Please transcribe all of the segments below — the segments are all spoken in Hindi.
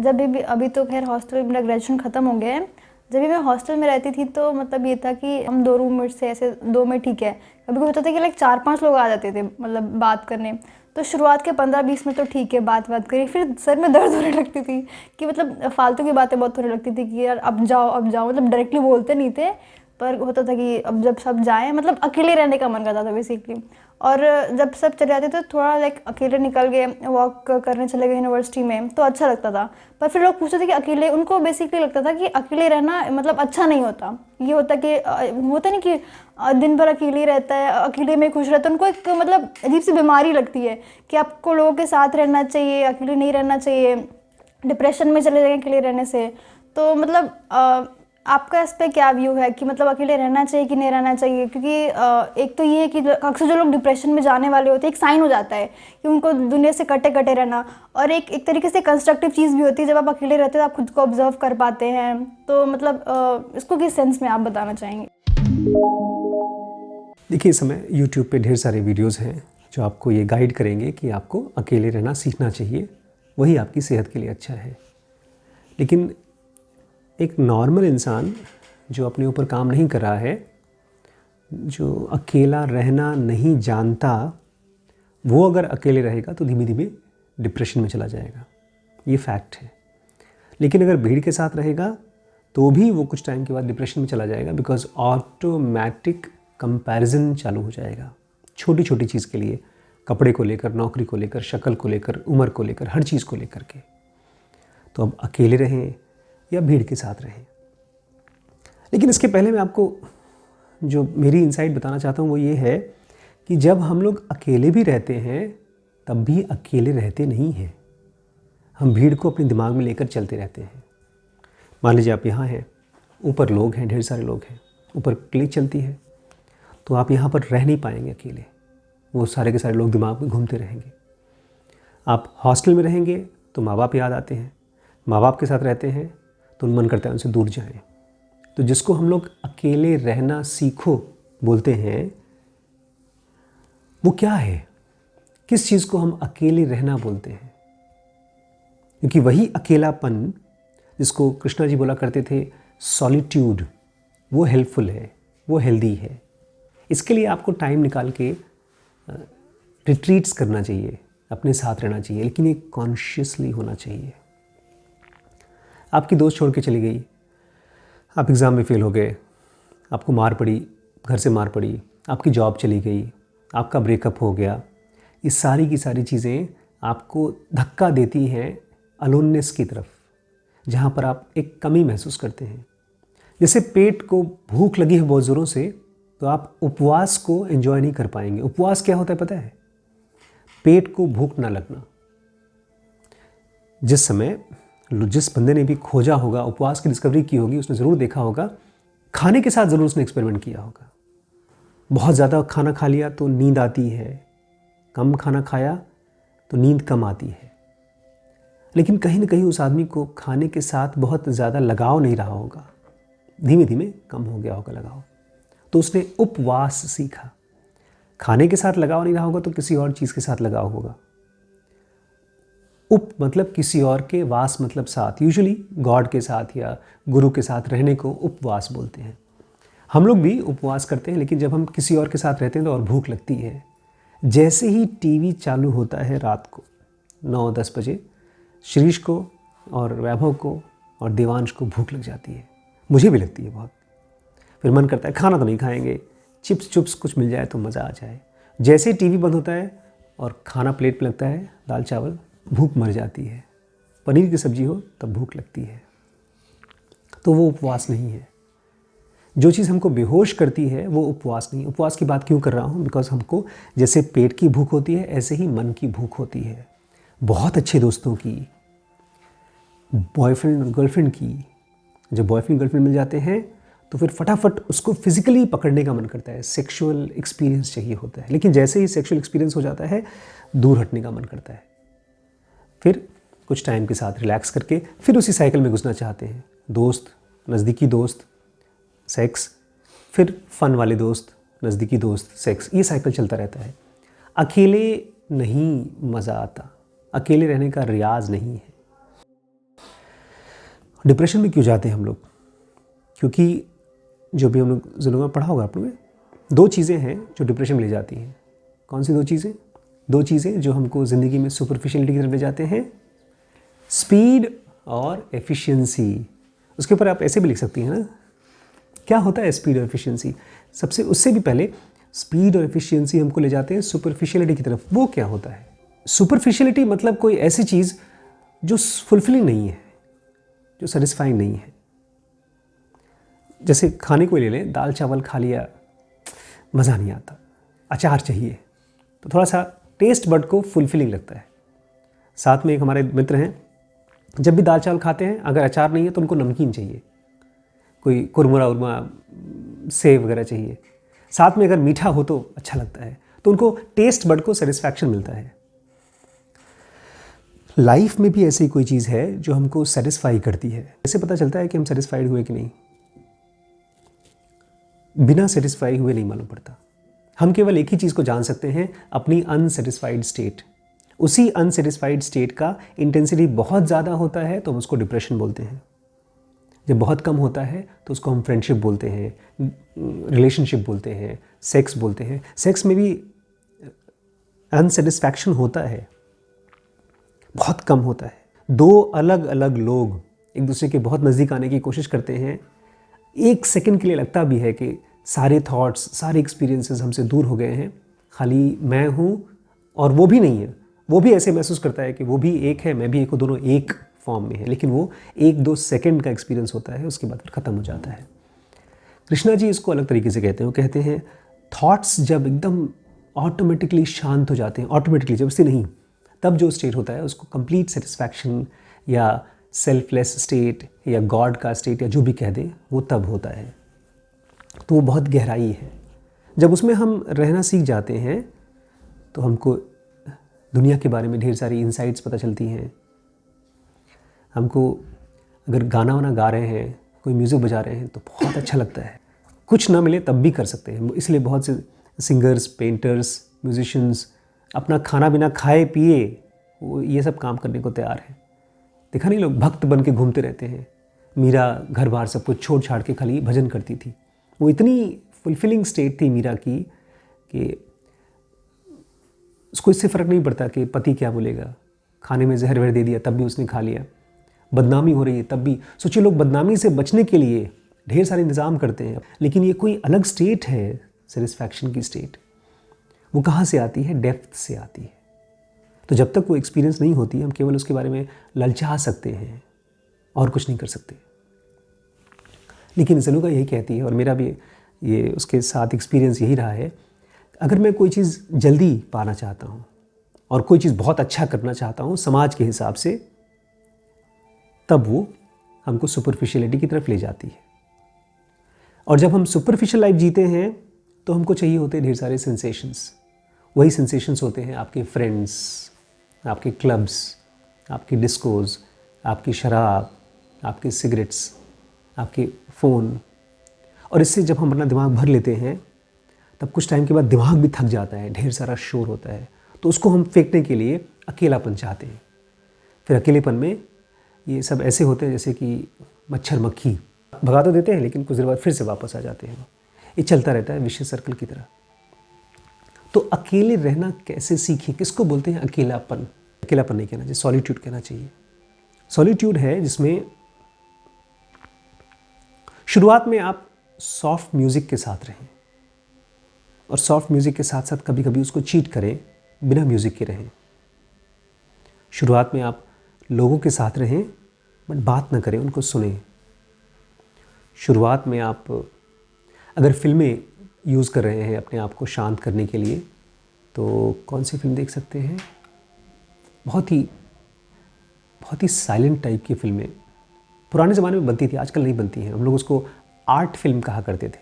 जब भी अभी तो खैर हॉस्टल मेरा ग्रेजुएशन ख़त्म हो गया है। जब भी मैं हॉस्टल में रहती थी तो मतलब ये था कि हम 2 रूममेट्स थे, ऐसे 2 में ठीक है। कभी कभी होता था कि लाइक 4-5 लोग आ जाते थे मतलब बात करने। तो शुरुआत के 15-20 में तो ठीक है, बात करी, फिर सर में दर्द होने लगती थी कि मतलब फालतू की बातें बहुत होने लगती थी कि यार अब जाओ, मतलब डायरेक्टली बोलते नहीं थे, पर होता था कि अब जब सब जाएँ, मतलब अकेले रहने का मन करता था बेसिकली। और जब सब चले जाते थे तो थोड़ा लाइक अकेले निकल गए, वॉक करने चले गए यूनिवर्सिटी में, तो अच्छा लगता था। पर फिर लोग पूछते थे कि अकेले, उनको बेसिकली लगता था कि अकेले रहना मतलब अच्छा नहीं होता। ये होता कि होता नहीं कि दिन भर अकेले ही रहता है, अकेले में खुश रहता है, उनको एक मतलब अजीब सी बीमारी लगती है कि आपको लोगों के साथ रहना चाहिए, अकेले नहीं रहना चाहिए, डिप्रेशन में चले जाएंगे अकेले रहने से। तो मतलब आपका इस पे क्या व्यू है कि मतलब अकेले रहना चाहिए कि नहीं रहना चाहिए? क्योंकि एक तो ये है कि अक्सर जो लोग डिप्रेशन में जाने वाले होते हैं, एक साइन हो जाता है कि उनको दुनिया से कटे कटे रहना, और एक तरीके से कंस्ट्रक्टिव चीज़ भी होती है, जब आप अकेले रहते हो आप खुद को ऑब्जर्व कर पाते हैं। तो मतलब इसको किस सेंस में आप बताना चाहेंगे? देखिए, इस समय YouTube पे ढेर सारे वीडियोस हैं जो आपको ये गाइड करेंगे कि आपको अकेले रहना सीखना चाहिए, वही आपकी सेहत के लिए अच्छा है। लेकिन एक नॉर्मल इंसान जो अपने ऊपर काम नहीं कर रहा है, जो अकेला रहना नहीं जानता, वो अगर अकेले रहेगा तो धीमे धीमे डिप्रेशन में चला जाएगा। ये फैक्ट है। लेकिन अगर भीड़ के साथ रहेगा तो भी वो कुछ टाइम के बाद डिप्रेशन में चला जाएगा, बिकॉज ऑटोमेटिक कंपैरिजन चालू हो जाएगा छोटी छोटी चीज़ के लिए, कपड़े को लेकर, नौकरी को लेकर, शक्ल को लेकर, उम्र को लेकर, हर चीज़ को लेकर के। तो अब अकेले रहें या भीड़ के साथ रहें। लेकिन इसके पहले मैं आपको जो मेरी इनसाइट बताना चाहता हूँ वो ये है कि जब हम लोग अकेले भी रहते हैं तब भी अकेले रहते नहीं हैं। हम भीड़ को अपने दिमाग में लेकर चलते रहते हैं। मान लीजिए आप यहाँ हैं, ऊपर लोग हैं, ढेर सारे लोग हैं, ऊपर क्लिक चलती है, तो आप यहाँ पर रह नहीं पाएंगे अकेले। वो सारे के सारे लोग दिमाग में घूमते रहेंगे। आप हॉस्टल में रहेंगे तो माँ बाप याद आते हैं, माँ बाप के साथ रहते हैं तो मन करता है उनसे दूर जाएं। तो जिसको हम लोग अकेले रहना सीखो बोलते हैं, वो क्या है? किस चीज़ को हम अकेले रहना बोलते हैं? क्योंकि वही अकेलापन जिसको कृष्णा जी बोला करते थे सॉलिट्यूड, वो हेल्पफुल है, वो हेल्दी है। इसके लिए आपको टाइम निकाल के रिट्रीट्स करना चाहिए, अपने साथ रहना चाहिए, लेकिन ये कॉन्शियसली होना चाहिए। आपकी दोस्त छोड़ के चली गई, आप एग्ज़ाम में फ़ेल हो गए, आपको मार पड़ी, घर से मार पड़ी, आपकी जॉब चली गई, आपका ब्रेकअप हो गया, ये सारी की सारी चीज़ें आपको धक्का देती हैं अलोननेस की तरफ, जहाँ पर आप एक कमी महसूस करते हैं। जैसे पेट को भूख लगी है बहुत ज़ोरों से, तो आप उपवास को एंजॉय नहीं कर पाएंगे। उपवास क्या होता है पता है? पेट को भूख ना लगना। जिस समय जिस बंदे ने भी खोजा होगा, उपवास की डिस्कवरी की होगी, उसने ज़रूर देखा होगा, खाने के साथ ज़रूर उसने एक्सपेरिमेंट किया होगा। बहुत ज़्यादा खाना खा लिया तो नींद आती है, कम खाना खाया तो नींद कम आती है। लेकिन कहीं ना कहीं उस आदमी को खाने के साथ बहुत ज़्यादा लगाव नहीं रहा होगा, धीमे धीमे कम हो गया होगा लगाव, तो उसने उपवास सीखा। खाने के साथ लगाव नहीं रहा होगा तो किसी और चीज़ के साथ लगाव होगा। उप मतलब किसी और के, वास मतलब साथ, यूजुअली गॉड के साथ या गुरु के साथ रहने को उपवास बोलते हैं। हम लोग भी उपवास करते हैं, लेकिन जब हम किसी और के साथ रहते हैं तो और भूख लगती है। जैसे ही टीवी चालू होता है रात को 9-10 बजे, शिरीष को और वैभव को और देवांश को भूख लग जाती है। मुझे भी लगती है बहुत। फिर मन करता है खाना तो नहीं खाएंगे, चिप्स चुप्स कुछ मिल जाए तो मज़ा आ जाए। जैसे ही टीवी बंद होता है और खाना प्लेट पे लगता है, दाल चावल, भूख मर जाती है। पनीर की सब्जी हो तब भूख लगती है। तो वो उपवास नहीं है। जो चीज़ हमको बेहोश करती है वो उपवास नहीं। उपवास की बात क्यों कर रहा हूँ? बिकॉज हमको जैसे पेट की भूख होती है, ऐसे ही मन की भूख होती है। बहुत अच्छे दोस्तों की, बॉयफ्रेंड और गर्लफ्रेंड की। जब बॉयफ्रेंड गर्लफ्रेंड मिल जाते हैं तो फिर फटाफट उसको फिजिकली पकड़ने का मन करता है, सेक्सुअल एक्सपीरियंस चाहिए होता है। लेकिन जैसे ही सेक्सुअल एक्सपीरियंस हो जाता है, दूर हटने का मन करता है। फिर कुछ टाइम के साथ रिलैक्स करके फिर उसी साइकिल में घुसना चाहते हैं। दोस्त, नज़दीकी दोस्त, सेक्स, फिर फन वाले दोस्त, नज़दीकी दोस्त, सेक्स, ये साइकिल चलता रहता है। अकेले नहीं मज़ा आता, अकेले रहने का रियाज नहीं है। डिप्रेशन में क्यों जाते हैं हम लोग? क्योंकि जो भी हम लोग ज़िंदगी में पढ़ा होगा आप लोगों ने, 2 चीज़ें हैं जो डिप्रेशन में ले जाती हैं। कौन सी 2 चीज़ें? 2 चीज़ें जो हमको ज़िंदगी में सुपरफिशियलिटी की तरफ ले जाते हैं, स्पीड और एफिशिएंसी। उसके ऊपर आप ऐसे भी लिख सकती हैं ना, क्या होता है स्पीड और एफिशिएंसी? सबसे उससे भी पहले स्पीड और एफिशिएंसी हमको ले जाते हैं सुपरफिशियलिटी की तरफ। वो क्या होता है? सुपरफिशियलिटी मतलब कोई ऐसी चीज़ जो फुलफिलिंग नहीं है, जो सेटिस्फाइंग नहीं है। जैसे खाने को ले लें, दाल चावल खा लिया, मज़ा नहीं आता, अचार चाहिए, तो थोड़ा सा टेस्ट बड को फुलफिलिंग लगता है। साथ में एक हमारे मित्र हैं, जब भी दाल चावल खाते हैं अगर अचार नहीं है तो उनको नमकीन चाहिए, कोई कुरमुरा उरमा सेव वगैरह चाहिए। साथ में अगर मीठा हो तो अच्छा लगता है, तो उनको टेस्ट बड को सेटिस्फैक्शन मिलता है। लाइफ में भी ऐसी कोई चीज़ है जो हमको सेटिस्फाई करती है। ऐसे पता चलता है कि हम सेटिस्फाइड हुए कि नहीं? बिना सेटिस्फाई हुए नहीं मालूम पड़ता। हम केवल एक ही चीज़ को जान सकते हैं, अपनी अनसेटिस्फाइड स्टेट। उसी अनसेटिस्फाइड स्टेट का इंटेंसिटी बहुत ज़्यादा होता है तो हम उसको डिप्रेशन बोलते हैं। जब बहुत कम होता है तो उसको हम फ्रेंडशिप बोलते हैं, रिलेशनशिप बोलते हैं, सेक्स बोलते हैं। सेक्स में भी अनसेटिस्फैक्शन होता है, बहुत कम होता है। 2 अलग अलग लोग एक दूसरे के बहुत नज़दीक आने की कोशिश करते हैं, 1 सेकंड के लिए लगता भी है कि सारे थॉट्स, सारे एक्सपीरियंसेस हमसे दूर हो गए हैं, खाली मैं हूँ और वो भी नहीं है। वो भी ऐसे महसूस करता है कि वो भी एक है, मैं भी एक हूँ, दोनों एक फॉर्म में है, लेकिन वो 1-2 सेकंड का एक्सपीरियंस होता है, उसके बाद फिर ख़त्म हो जाता है। कृष्णा जी इसको अलग तरीके से कहते हैं। वो कहते हैं थॉट्स जब एकदम ऑटोमेटिकली शांत हो जाते हैं, ऑटोमेटिकली, जब से नहीं, तब जो स्टेट होता है उसको कंप्लीट सेटिस्फैक्शन या सेल्फलेस स्टेट या गॉड का स्टेट या जो भी कह दें, वो तब होता है। तो वो बहुत गहराई है। जब उसमें हम रहना सीख जाते हैं तो हमको दुनिया के बारे में ढेर सारी इंसाइट्स पता चलती हैं। हमको अगर गाना वाना गा रहे हैं, कोई म्यूज़िक बजा रहे हैं तो बहुत अच्छा लगता है। कुछ ना मिले तब भी कर सकते हैं। इसलिए बहुत से सिंगर्स, पेंटर्स, म्यूजिशियंस अपना खाना बिना खाए पिए वो ये सब काम करने को तैयार हैं। देखा नहीं, लोग भक्त बन के घूमते रहते हैं। मीरा घर बार सब कुछ छोड़ छाड़ के खाली भजन करती थी। वो इतनी फुलफिलिंग स्टेट थी मीरा की कि उसको इससे फ़र्क नहीं पड़ता कि पति क्या बोलेगा। खाने में जहर वहर दे दिया तब भी उसने खा लिया। बदनामी हो रही है तब भी। सोचिए, लोग बदनामी से बचने के लिए ढेर सारे इंतज़ाम करते हैं, लेकिन ये कोई अलग स्टेट है, सेटिस्फैक्शन की स्टेट। वो कहाँ से आती है? डेप्थ से आती है। तो जब तक वो एक्सपीरियंस नहीं होती, हम केवल उसके बारे में ललचा सकते हैं और कुछ नहीं कर सकते। लेकिन ज़नूका यही कहती है, और मेरा भी ये उसके साथ एक्सपीरियंस यही रहा है, अगर मैं कोई चीज़ जल्दी पाना चाहता हूँ और कोई चीज़ बहुत अच्छा करना चाहता हूँ समाज के हिसाब से, तब वो हमको सुपरफिशियलिटी की तरफ ले जाती है। और जब हम सुपरफिशियल लाइफ जीते हैं तो हमको चाहिए होते हैं ढेर सारे सेंसेशंस। वही सेंसेशंस होते हैं आपके फ्रेंड्स, आपके क्लब्स, आपकी डिस्कोज़, आपकी शराब, आपके सिगरेट्स, आपके फ़ोन। और इससे जब हम अपना दिमाग भर लेते हैं तब कुछ टाइम के बाद दिमाग भी थक जाता है, ढेर सारा शोर होता है, तो उसको हम फेंकने के लिए अकेलापन चाहते हैं। फिर अकेलेपन में ये सब ऐसे होते हैं जैसे कि मच्छर मक्खी, भगा तो देते हैं लेकिन कुछ देर बाद फिर से वापस आ जाते हैं। ये चलता रहता है विशेष सर्कल की तरह। तो अकेले रहना कैसे सीखें? किसको बोलते हैं अकेलापन? अकेलापन नहीं कहना चाहिए, सॉलिट्यूड कहना चाहिए। सॉलिट्यूड है जिसमें शुरुआत में आप सॉफ्ट म्यूज़िक के साथ रहें, और सॉफ्ट म्यूज़िक के साथ साथ कभी कभी उसको चीट करें, बिना म्यूज़िक के रहें। शुरुआत में आप लोगों के साथ रहें बट बात ना करें, उनको सुनें। शुरुआत में आप अगर फिल्में यूज़ कर रहे हैं अपने आप को शांत करने के लिए, तो कौन सी फिल्म देख सकते हैं? बहुत ही साइलेंट टाइप की फिल्में पुराने ज़माने में बनती थी, आजकल नहीं बनती हैं। हम लोग उसको आर्ट फिल्म कहा करते थे।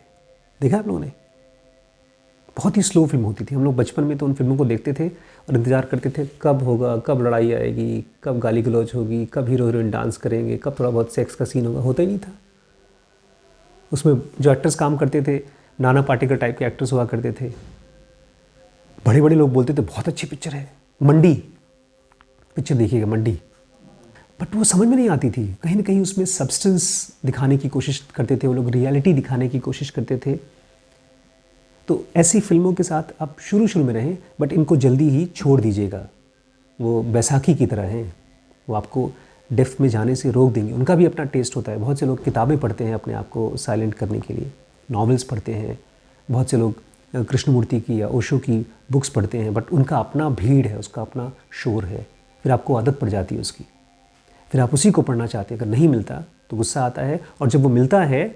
देखा आप लोगों ने? बहुत ही स्लो फिल्म होती थी। हम लोग बचपन में तो उन फिल्मों को देखते थे और इंतज़ार करते थे कब होगा, कब लड़ाई आएगी, कब गाली गलौज होगी, कब हीरो हीरोइन डांस करेंगे, कब थोड़ा बहुत सेक्स का सीन होगा। होता ही नहीं था। उसमें जो एक्टर्स काम करते थे नाना पाटेकर टाइप के एक्टर्स हुआ करते थे। बड़े बड़े लोग बोलते थे बहुत अच्छी पिक्चर है। मंडी पिक्चर देखिएगा, मंडी। बट वो समझ में नहीं आती थी। कहीं ना कहीं उसमें सब्सटेंस दिखाने की कोशिश करते थे वो लोग, रियलिटी दिखाने की कोशिश करते थे। तो ऐसी फिल्मों के साथ आप शुरू में रहें, बट इनको जल्दी ही छोड़ दीजिएगा। वो बैसाखी की तरह हैं, वो आपको डेप्थ में जाने से रोक देंगे। उनका भी अपना टेस्ट होता है। बहुत से लोग किताबें पढ़ते हैं अपने आप को साइलेंट करने के लिए, नॉवेल्स पढ़ते हैं, बहुत से लोग कृष्णमूर्ति की या ओशो की बुक्स पढ़ते हैं, बट उनका अपना भीड़ है, उसका अपना शोर है। फिर आपको आदत पड़ जाती है उसकी, फिर आप उसी को पढ़ना चाहते हैं। अगर नहीं मिलता तो गुस्सा आता है, और जब वो मिलता है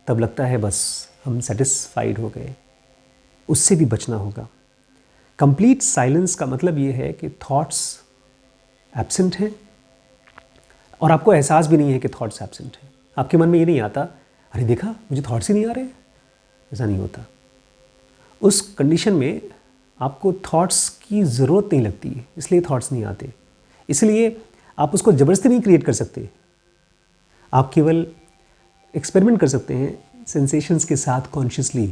तब लगता है बस हम सेटिस्फाइड हो गए। उससे भी बचना होगा। कंप्लीट साइलेंस का मतलब ये है कि थॉट्स एब्सेंट हैं, और आपको एहसास भी नहीं है कि थॉट्स एब्सेंट हैं। आपके मन में ये नहीं आता, अरे देखा मुझे थॉट्स ही नहीं आ रहे। ऐसा नहीं होता। उस कंडीशन में आपको थॉट्स की ज़रूरत नहीं लगती, इसलिए थॉट्स नहीं आते। इसलिए आप उसको ज़बरदस्ती नहीं क्रिएट कर सकते। आप केवल एक्सपेरिमेंट कर सकते हैं सेंसेशंस के साथ कॉन्शियसली।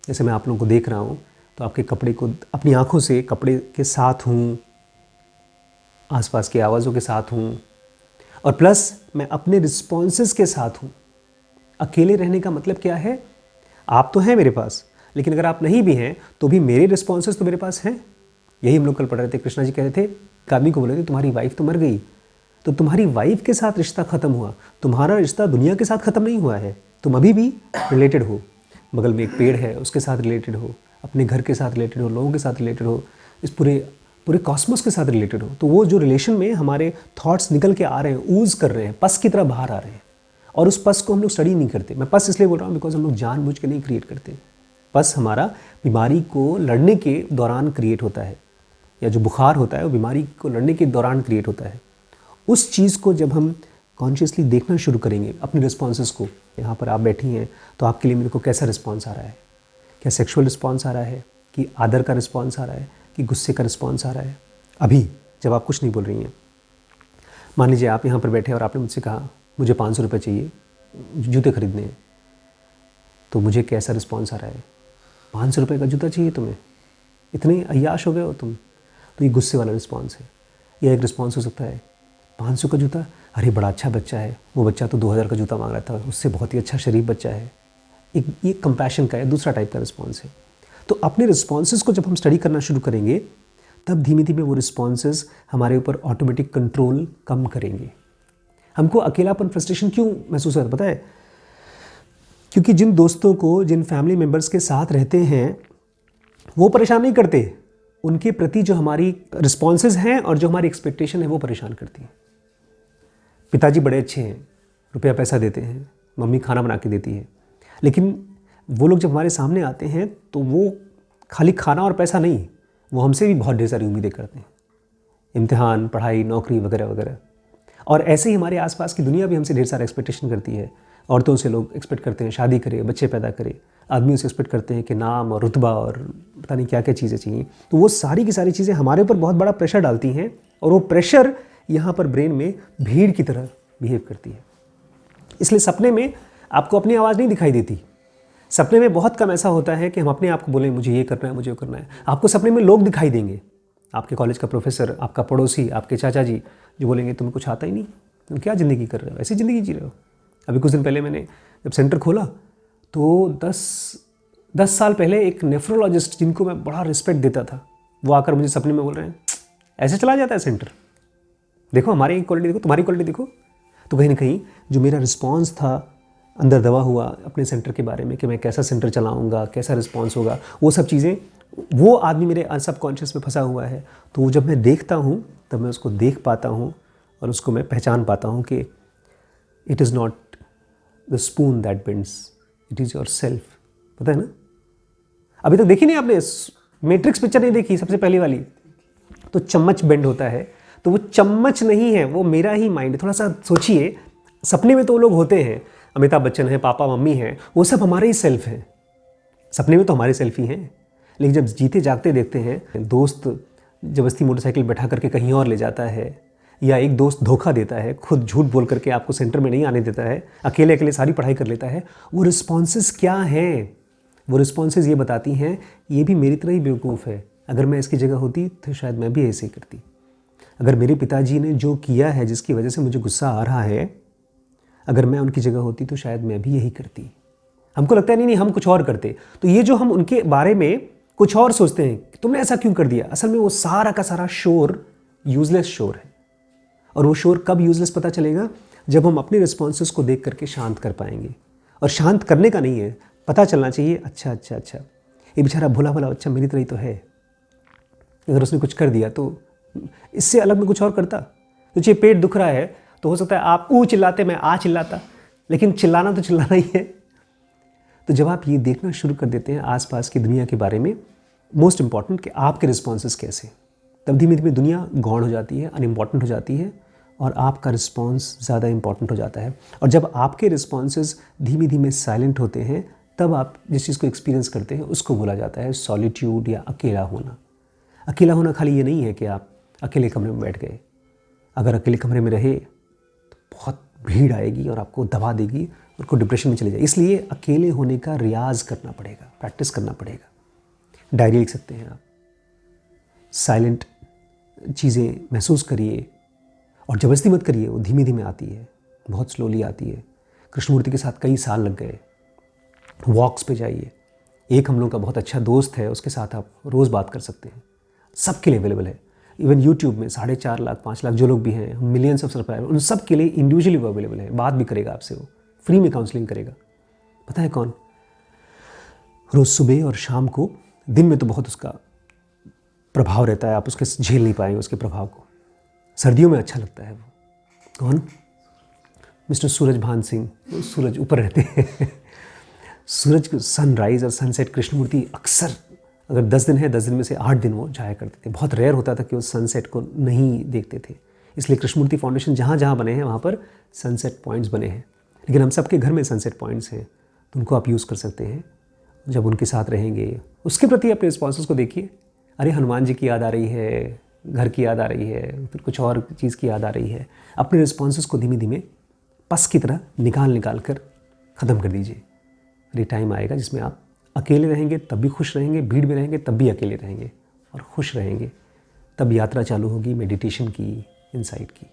जैसे मैं आप लोगों को देख रहा हूँ तो आपके कपड़े को अपनी आँखों से कपड़े के साथ हूँ, आसपास की आवाज़ों के साथ हूँ, और प्लस मैं अपने रिस्पॉन्सेस के साथ हूँ। अकेले रहने का मतलब क्या है? आप तो हैं मेरे पास, लेकिन अगर आप नहीं भी हैं तो भी मेरे रिस्पॉन्सेस तो मेरे पास हैं। यही हम लोग कल पढ़ रहे थे। कृष्णा जी कह रहे थे, एक आदमी को बोले थे तुम्हारी वाइफ तो मर गई, तो तुम्हारी वाइफ के साथ रिश्ता ख़त्म हुआ, तुम्हारा रिश्ता दुनिया के साथ ख़त्म नहीं हुआ है। तुम अभी भी रिलेटेड हो। बगल में एक पेड़ है उसके साथ रिलेटेड हो, अपने घर के साथ रिलेटेड हो, लोगों के साथ रिलेटेड हो, इस पूरे कॉस्मोस के साथ रिलेटेड हो। तो वो जो रिलेशन में हमारे थॉट्स निकल के आ रहे हैं, ऊज कर रहे हैं, पस की तरह बाहर आ रहे हैं, और उस पस को हम लोग स्टडी नहीं करते। मैं पस इसलिए बोल रहा हूँ बिकॉज हम लोग जानबूझ के नहीं क्रिएट करते। पस हमारा बीमारी को लड़ने के दौरान क्रिएट होता है, या जो बुखार होता है वो बीमारी को लड़ने के दौरान क्रिएट होता है। उस चीज़ को जब हम कॉन्शियसली देखना शुरू करेंगे, अपने रिस्पॉन्सेस को, यहाँ पर आप बैठी हैं तो आपके लिए मेरे को कैसा रिस्पॉन्स आ रहा है, क्या सेक्सुअल रिस्पॉन्स आ रहा है, कि आदर का रिस्पॉन्स आ रहा है, कि गुस्से का रिस्पॉन्स आ रहा है। अभी जब आप कुछ नहीं बोल रही हैं, मान लीजिए आप यहाँ पर बैठे और आपने मुझसे कहा मुझे 500 रुपये चाहिए, जूते खरीदने हैं, तो मुझे कैसा रिस्पॉन्स आ रहा है? 500 रुपये का जूता चाहिए तुम्हें? इतने अय्याश हो गए हो तुम? तो ये गुस्से वाला रिस्पॉन्स है। यह एक रिस्पॉन्स हो सकता है, 500 का जूता, अरे बड़ा अच्छा बच्चा है, वो बच्चा तो 2000 का जूता मांग रहा था, उससे बहुत ही अच्छा शरीफ बच्चा है। ये कंपैशन का है, दूसरा टाइप का रिस्पॉन्स है। तो अपने रिस्पॉन्सेस को जब हम स्टडी करना शुरू करेंगे, तब धीमे धीमे वो रिस्पॉन्सेस हमारे ऊपर ऑटोमेटिक कंट्रोल कम करेंगे। हमको अकेलापन, फ्रस्ट्रेशन क्यों महसूस होता है पता है? क्योंकि जिन दोस्तों को, जिन फैमिली मेम्बर्स के साथ रहते हैं, वो परेशान नहीं करते, उनके प्रति जो हमारी रिस्पॉन्सेज हैं और जो हमारी एक्सपेक्टेशन है वो परेशान करती है। पिताजी बड़े अच्छे हैं, रुपया पैसा देते हैं, मम्मी खाना बना के देती है, लेकिन वो लोग जब हमारे सामने आते हैं तो वो खाली खाना और पैसा नहीं, वो हमसे भी बहुत ढेर सारी उम्मीदें करते हैं, इम्तिहान, पढ़ाई, नौकरी वगैरह वगैरह। और ऐसे ही हमारे आसपास की दुनिया भी हमसे ढेर सारा एक्सपेक्टेशन करती है। औरतों से लोग एक्सपेक्ट करते हैं शादी करे, बच्चे पैदा करे। आदमियों से एक्सपेक्ट करते हैं कि नाम और रुतबा और पता नहीं क्या क्या चीज़ें चाहिए। तो वो सारी की सारी चीज़ें हमारे ऊपर बहुत बड़ा प्रेशर डालती हैं, और वो प्रेशर यहाँ पर ब्रेन में भीड़ की तरह बिहेव करती है। इसलिए सपने में आपको अपनी आवाज़ नहीं दिखाई देती। सपने में बहुत कम ऐसा होता है कि हम अपने आप को बोलें मुझे ये करना है, मुझे वो करना है। आपको सपने में लोग दिखाई देंगे, आपके कॉलेज का प्रोफेसर, आपका पड़ोसी, आपके चाचा जी, जो बोलेंगे तुम्हें कुछ आता ही नहीं, तुम क्या ज़िंदगी कर रहे हो, ऐसी ज़िंदगी जी रहे हो। अभी कुछ दिन पहले मैंने जब सेंटर खोला तो 10 साल पहले एक नेफ्रोलॉजिस्ट, जिनको मैं बड़ा रिस्पेक्ट देता था, वो आकर मुझे सपने में बोल रहे हैं ऐसे चला जाता है सेंटर, देखो हमारी क्वालिटी देखो, तुम्हारी क्वालिटी देखो। तो कहीं ना कहीं जो मेरा रिस्पॉन्स था अंदर दबा हुआ अपने सेंटर के बारे में कि मैं कैसा सेंटर चलाऊंगा, कैसा रिस्पॉन्स होगा, वो सब चीज़ें, वो आदमी मेरे सबकॉन्शियस में फंसा हुआ है। तो वो जब मैं देखता हूँ तब मैं उसको देख पाता हूँ और उसको मैं पहचान पाता हूँ कि it is not the spoon that bends, it is yourself. पता है ना? अभी तक देखी नहीं आपने मैट्रिक्स पिक्चर नहीं देखी, सबसे पहली वाली? तो चम्मच बेंड होता है, तो वो चम्मच नहीं है, वो मेरा ही माइंड है। थोड़ा सा सोचिए, सपने में तो लोग होते हैं, अमिताभ बच्चन है, पापा मम्मी हैं, वो सब हमारे ही सेल्फ हैं। सपने में तो हमारे सेल्फ ही हैं, लेकिन जब जीते जागते देखते हैं, दोस्त जबरदस्ती मोटरसाइकिल बैठा करके कहीं और ले जाता है, या एक दोस्त धोखा देता है, खुद झूठ बोल करके आपको सेंटर में नहीं आने देता है, अकेले अकेले सारी पढ़ाई कर लेता है, वो रिस्पॉन्सेस क्या हैं? वो रिस्पॉन्सेस ये बताती हैं ये भी मेरी तरह ही बेवकूफ़ है, अगर मैं इसकी जगह होती तो शायद मैं भी ऐसे ही करती। अगर मेरे पिताजी ने जो किया है जिसकी वजह से मुझे गुस्सा आ रहा है, अगर मैं उनकी जगह होती तो शायद मैं भी यही करती। हमको लगता है नहीं नहीं हम कुछ और करते। तो ये जो हम उनके बारे में कुछ और सोचते हैं कि तुमने ऐसा क्यों कर दिया, असल में वो सारा का सारा शोर यूजलेस शोर है। और वो शोर कब यूजलेस पता चलेगा, जब हम अपने रिस्पॉन्सेस को देख करके शांत कर पाएंगे। और शांत करने का नहीं है, पता चलना चाहिए अच्छा अच्छा अच्छा ये बेचारा भोला भला बच्चा मेरी तरह ही तो है। अगर उसने कुछ कर दिया तो इससे अलग मैं कुछ और करता। तुझे पेट दुख रहा है तो हो सकता है आप ऊ चिल्लाते, मैं आ चिल्लाता, लेकिन चिल्लाना तो चिल्लाना ही है। तो जब आप ये देखना शुरू कर देते हैं आसपास की दुनिया के बारे में, मोस्ट इंपॉर्टेंट कि आपके रिस्पॉन्सेस कैसे, तब धीमे धीमे दुनिया गौण हो जाती है, अनइम्पॉर्टेंट हो जाती है और आपका रिस्पॉन्स ज़्यादा इंपॉर्टेंट हो जाता है। और जब आपके रिस्पॉन्सेस धीमे धीमे साइलेंट होते हैं, तब आप जिस चीज़ को एक्सपीरियंस करते हैं उसको बोला जाता है सॉलिट्यूड या अकेला होना। अकेला होना खाली ये नहीं है कि आप अकेले कमरे में बैठ गए। अगर अकेले कमरे में रहे तो बहुत भीड़ आएगी और आपको दबा देगी और को डिप्रेशन में चले जाए। इसलिए अकेले होने का रियाज करना पड़ेगा, प्रैक्टिस करना पड़ेगा। डायरी लिख सकते हैं आप, साइलेंट चीज़ें महसूस करिए और ज़बरदस्ती मत करिए, वो धीमे धीमे आती है, बहुत स्लोली आती है। कृष्णमूर्ति के साथ कई साल लग गए। वॉक्स पे जाइए, एक हम लोग का बहुत अच्छा दोस्त है, उसके साथ आप रोज़ बात कर सकते हैं, सबके लिए अवेलेबल है। इवन यूट्यूब में 4.5 लाख 5 लाख जो लोग भी हैं, मिलियंस ऑफ सब्सक्राइबर, उन सब के लिए इंडिविजुअली वो अवेलेबल है। बात भी करेगा आपसे, वो फ्री में काउंसलिंग करेगा। पता है कौन? रोज़ सुबह और शाम को। दिन में तो बहुत उसका प्रभाव रहता है, आप उसके झेल नहीं पाएंगे उसके प्रभाव को। सर्दियों में अच्छा लगता है वो। कौन? मिस्टर सूरज भान सिंह। वो सूरज ऊपर रहते हैं सूरज सनराइज़ और सनसेट कृष्णमूर्ति अक्सर, अगर 10 दिन है 10 दिन में से 8 दिन वो जाया करते थे। बहुत रेयर होता था कि वो सनसेट को नहीं देखते थे। इसलिए कृष्णमूर्ति फाउंडेशन जहाँ जहाँ बने हैं वहाँ पर सनसेट पॉइंट्स बने हैं। लेकिन हम सबके घर में सनसेट पॉइंट्स हैं, तो उनको आप यूज़ कर सकते हैं। जब उनके साथ रहेंगे, उसके प्रति अपने रिस्पॉन्सेस को देखिए। अरे हनुमान जी की याद आ रही है, घर की याद आ रही है, फिर कुछ और चीज़ की याद आ रही है। अपने रिस्पॉन्सेस को धीमे धीमे पस की तरह निकाल कर ख़त्म कर दीजिए। ये टाइम आएगा जिसमें आप अकेले रहेंगे तब भी खुश रहेंगे, भीड़ में रहेंगे तब भी अकेले रहेंगे और खुश रहेंगे। तब यात्रा चालू होगी मेडिटेशन की, इनसाइट की।